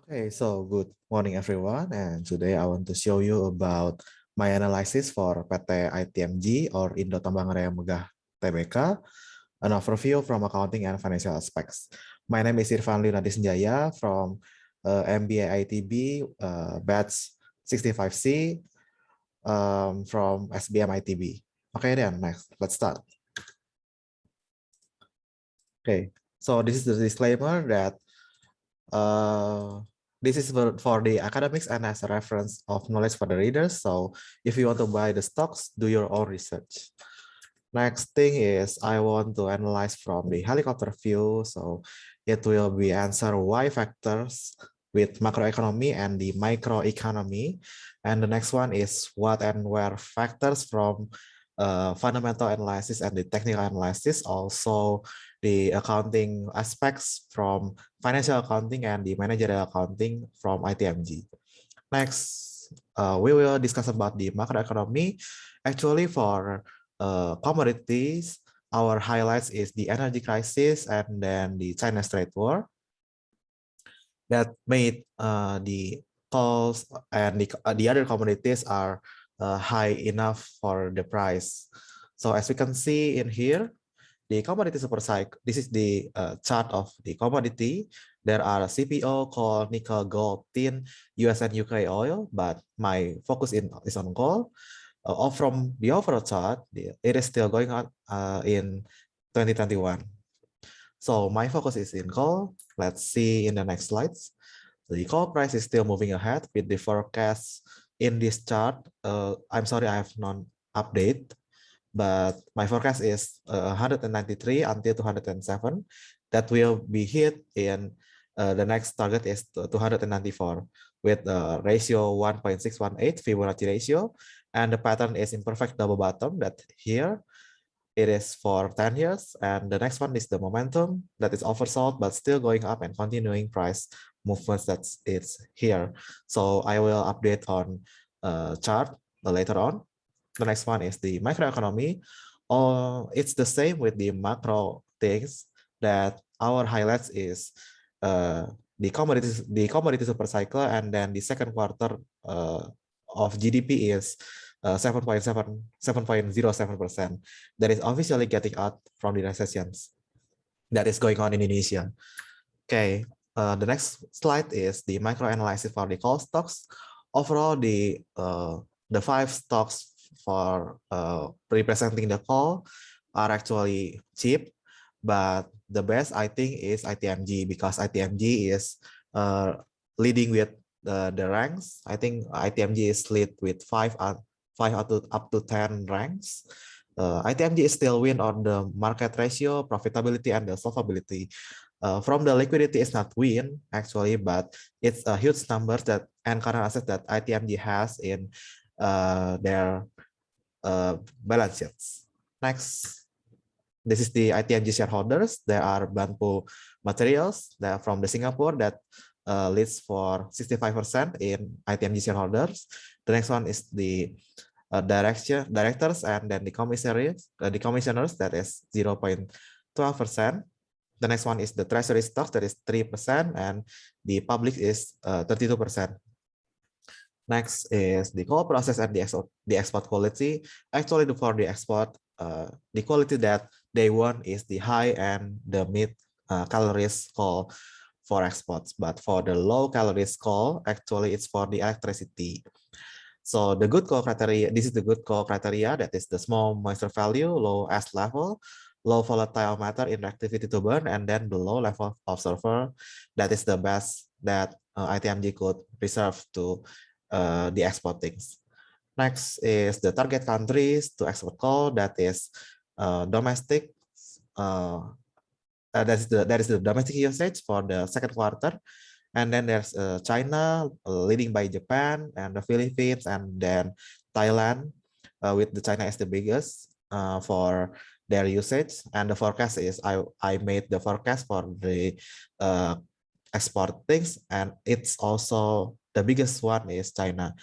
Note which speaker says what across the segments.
Speaker 1: Okay, so good morning everyone, and today I want to show you about my analysis for PT ITMG or Indo Tambang Raya Megah Tbk, an overview from accounting and financial aspects. My name is Irfan Lunadi Senjaya from MBA ITB batch 65C from SBM ITB. Okay, then next, let's start. Okay, so this is the disclaimer that this is for the academics and as a reference of knowledge for the readers. So if you want to buy the stocks, do your own research. Next thing is I want to analyze from the helicopter view. So it will be answer why factors with macroeconomy and the microeconomy. And the next one is what and where factors from fundamental analysis and the technical analysis. Also the accounting aspects from financial accounting and the managerial accounting from ITMG. Next, we will discuss about the macroeconomy. Actually, for commodities, our highlights is the energy crisis and then the China trade war that made the coals and the other commodities are high enough for the price. So as we can see in here, the commodity super cycle, this is the chart of the commodity. There are CPO, coal, nickel, gold, tin, US and UK oil, but my focus is on coal. From the overall chart, it is still going on in 2021. So my focus is in coal. Let's see in the next slides. The coal price is still moving ahead with the forecast in this chart. I'm sorry, I have non update, but my forecast is 193 until 207. That will be hit in the next target is 294 with ratio 1.618 Fibonacci ratio, and the pattern is imperfect double bottom that here it is for 10 years, and the next one is the momentum that is oversold but still going up and continuing price movements that's it's here. So I will update on chart later on. The next one is the microeconomy. It's the same with the macro things that our highlights is the commodities super cycle, and then the second quarter of GDP is 7.07%. That is officially getting out from the recessions that is going on in Indonesia. Okay, the next slide is the micro analysis for the coal stocks. Overall, the five stocks for representing the coal are actually cheap, but the best I think is ITMG because ITMG is leading with the ranks. I think ITMG is lead with five up to 10 ranks. ITMG is still win on the market ratio, profitability, and the solvability. From the liquidity, it's not win actually, but it's a huge numbers that and current assets that ITMG has in their balance sheets. Next, this is the ITMG shareholders. There are Banpu Materials that are from the Singapore that leads for 65% in ITMG shareholders. The next one is the directors and then the commissioners that is 0.12%. The next one is the treasury stocks that is 3% and the public is 32%. Next is the coal process and the export quality. Actually, for the export, the quality that they want is the high and the mid calories coal for exports. But for the low calories coal, actually it's for the electricity. So the good coal criteria, this is the good coal criteria, that is the small moisture value, low S level, low volatile matter in reactivity to burn, and then the low level of sulfur. That is the best that ITMG could reserve to the exportings. Next is the target countries to export coal, that is domestic. That is the domestic usage for the second quarter. And then there's China leading by Japan and the Philippines and then Thailand with the China as the biggest for their usage. And the forecast is I made the forecast for the export things, and it's also the biggest one is China.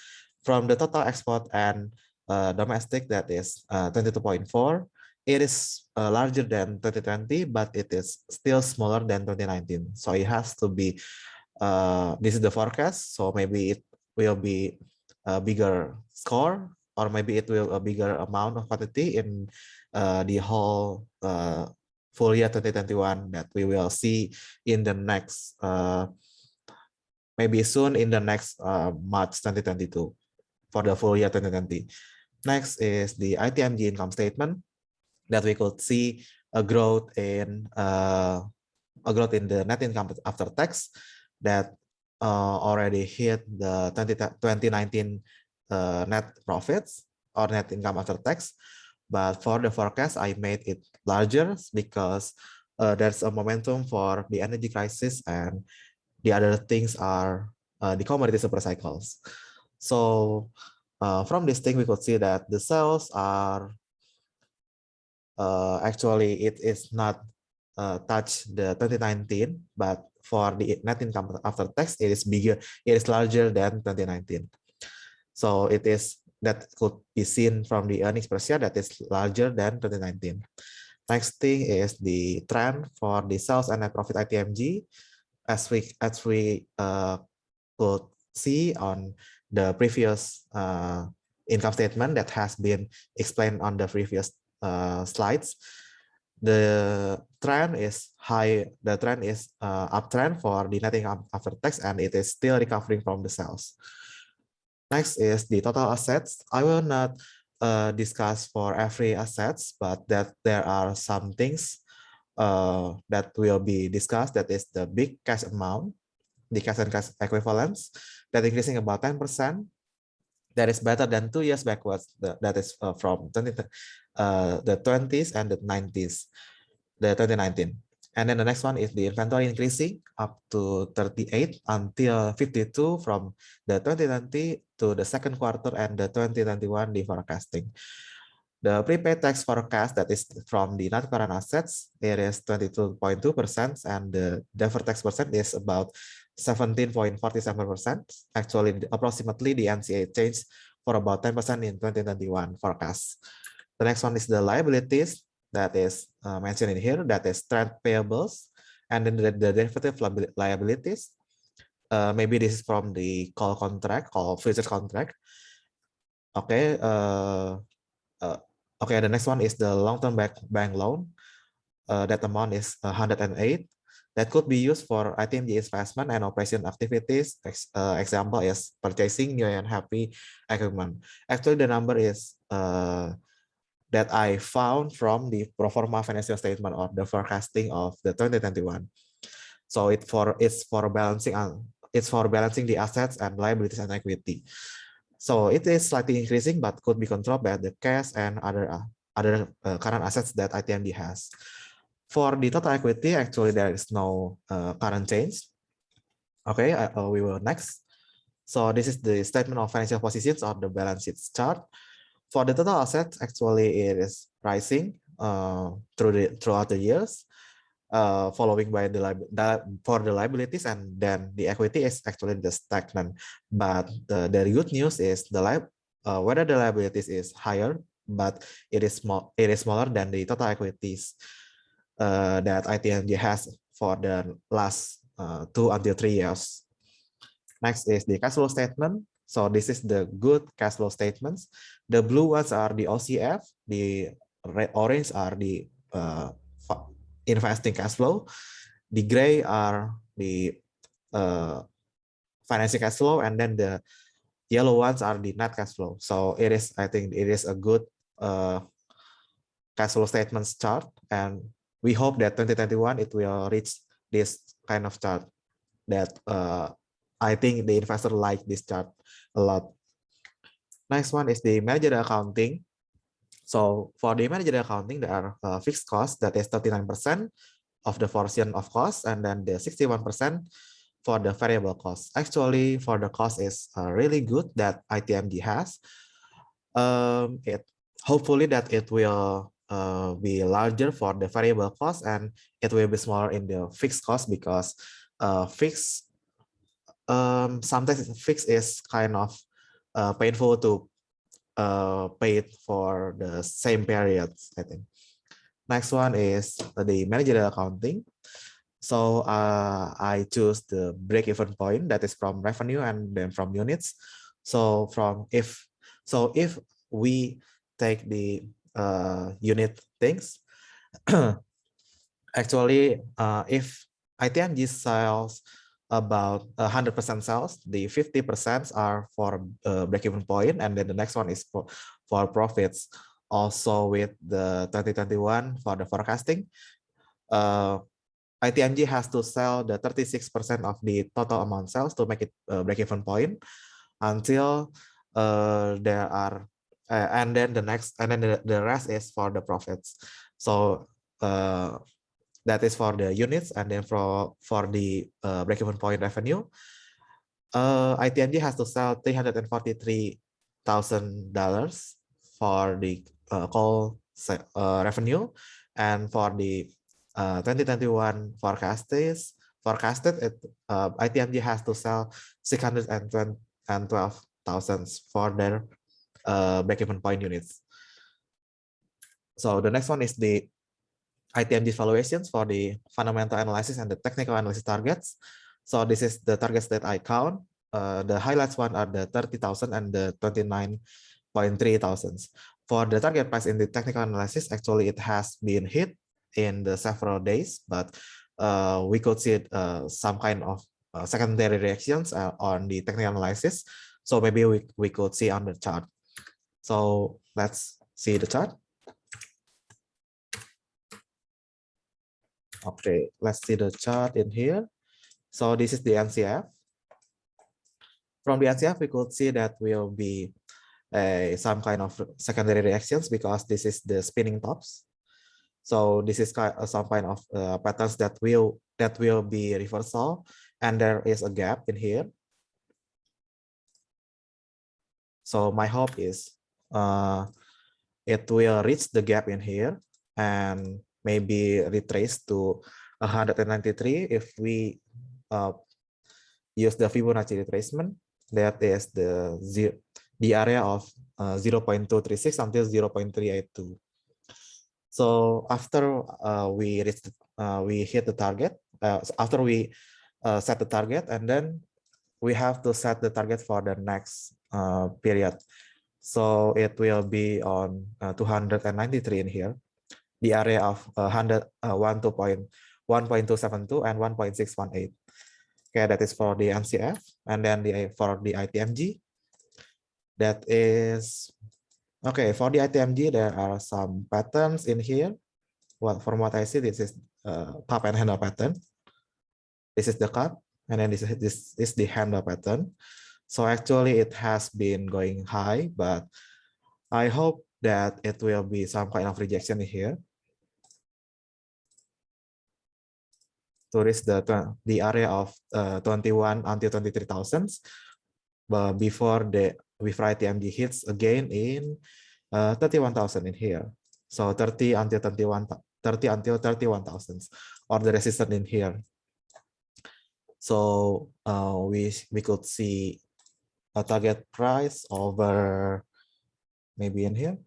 Speaker 1: From the total export and domestic, that is 22.4. It is larger than 2020, but it is still smaller than 2019. So it has to be this is the forecast, so maybe it will be a bigger score, or maybe it will a bigger amount of quantity in the whole full year 2021 that we will see in the next maybe soon in the next March 2022 for the full year 2020. Next is the ITMG income statement that we could see a growth in the net income after tax that already hit the 2019 net profits or net income after tax. But for the forecast, I made it larger because there's a momentum for the energy crisis, and the other things are the commodity super cycles. So from this thing, we could see that the sales are actually it is not touch the 2019, but for the net income after tax, it is bigger, it is larger than 2019. So it is that could be seen from the earnings per share that is larger than 2019. Next thing is the trend for the sales and net profit ITMG, as we could see on the previous income statement that has been explained on the previous slides. The trend is high. The trend is uptrend for the net income after tax, and it is still recovering from the sales. Next is the total assets. I will not discuss for every assets, but that there are some things that will be discussed. That is the big cash amount, the cash and cash equivalents, that increasing about 10%. That is better than 2 years backwards. That is from the 20s and the 90s, the 2019. And then the next one is the inventory increasing up to 38 until 52 from the 2020 to the second quarter and the 2021 the forecasting. The prepaid tax forecast that is from the net current assets, it is 22.2%, and the deferred tax percent is about 17.47%. Actually, approximately the NCA changed for about 10% in 2021 forecast. The next one is the liabilities that is mentioned in here, that is trade payables, and then the derivative liabilities. Maybe this is from the call contract, call futures contract. Okay. Okay, the next one is the long-term bank loan. That amount is 108. That could be used for ITMG investment and operation activities. Example is purchasing new and happy equipment. Actually, the number is that I found from the pro forma financial statement or the forecasting of the 2021. So it's for balancing the assets and liabilities and equity. So it is slightly increasing, but could be controlled by the cash and other current assets that ITMG has. For the total equity, actually there is no current change. Okay, we will next. So this is the statement of financial positions on the balance sheet chart. For the total assets, actually it is rising throughout the years, following by for the liabilities, and then the equity is actually the stagnant. But the good news is whether the liabilities is higher, but it is smaller than the total equities that ITMG has for the last 2 until 3 years. Next is the cash flow statement. So this is the good cash flow statements. The blue ones are the OCF, the orange are the investing cash flow, the gray are the financing cash flow, and then the yellow ones are the net cash flow. So it is, I think it is a good cash flow statements chart, and we hope that 2021 it will reach this kind of chart that I think the investor like this chart a lot. Next one is the managerial accounting. So for the managerial accounting, there are fixed costs, that is 39% of the portion of cost, and then the 61% for the variable cost. Actually, for the cost is really good that ITMG has. Hopefully that it will be larger for the variable cost, and it will be smaller in the fixed cost, because sometimes fixed is kind of painful to pay it for the same periods, I think. Next one is the managerial accounting. So I choose the break-even point that is from revenue and then from units. So if we take the unit things, actually if ITMG sells about 100% sales, the 50% are for break-even point, and then the next one is for profits. Also with the 2021 for the forecasting, ITMG has to sell the 36% of the total amount sales to make it break-even point until there are and then the rest is for the profits. So that is for the units, and then for the break-even point revenue, ITMG has to sell $343,000 for the call revenue, and for the 2021 forecasted ITMG has to sell 612,000 for their break-even point units. So the next one is the ITMG valuations for the fundamental analysis and the technical analysis targets. So this is the targets that I count. The highlights one are the 30,000 and the 29.3 thousands. For the target price in the technical analysis, actually it has been hit in the several days, but we could see some kind of secondary reactions on the technical analysis. So maybe we could see on the chart. So let's see the chart. Okay, let's see the chart in here. So this is the NCF. From the NCF, we could see that will be some kind of secondary reactions because this is the spinning tops. So this is some kind of patterns that will be reversal, and there is a gap in here. So my hope is it will reach the gap in here and maybe retrace to 193 if we use the Fibonacci retracement. That is the area of 0.236 until 0.382. So after we hit the target, after we set the target, and then we have to set the target for the next period. So it will be on 293 in here, the area of 1.272 and 1.618. Okay, that is for the NCF, and then for the ITMG, that is okay. For the ITMG, there are some patterns in here. From what I see, this is cup and handle pattern. This is the cup, and then this is the handle pattern. So actually, it has been going high, but I hope that it will be some kind of rejection here to reach the area of 21 until 23,000, but before ITMG hits again in 31,000 in here. So 30 until 31,000 or the resistance in here. So we could see a target price over maybe in here.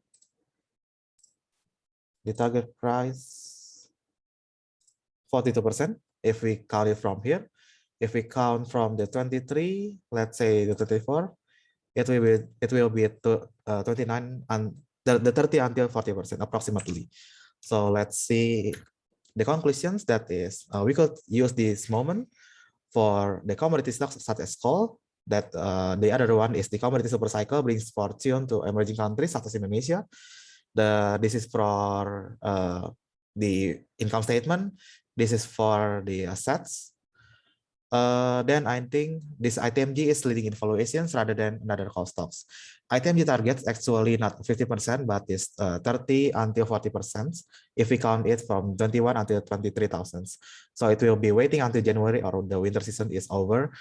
Speaker 1: The target price 42% if we count it from here. If we count from the 23, let's say the 24, it will be 29 and the 30 until 40% approximately. So let's see the conclusions. That is, we could use this moment for the commodity stocks such as coal. That the other one is the commodity super cycle brings fortune to emerging countries such as Indonesia. This is for the income statement. This is for the assets. Then I think this ITMG is leading in valuations rather than another call stocks. ITMG targets actually not 50%, but is 30 until 40% if we count it from 21 until 23,000. So it will be waiting until January or the winter season is over.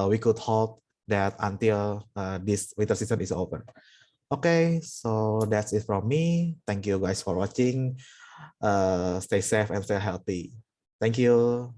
Speaker 1: We could hold that until this winter season is over. Okay, so that's it from me. Thank you guys for watching. Stay safe and stay healthy. Thank you.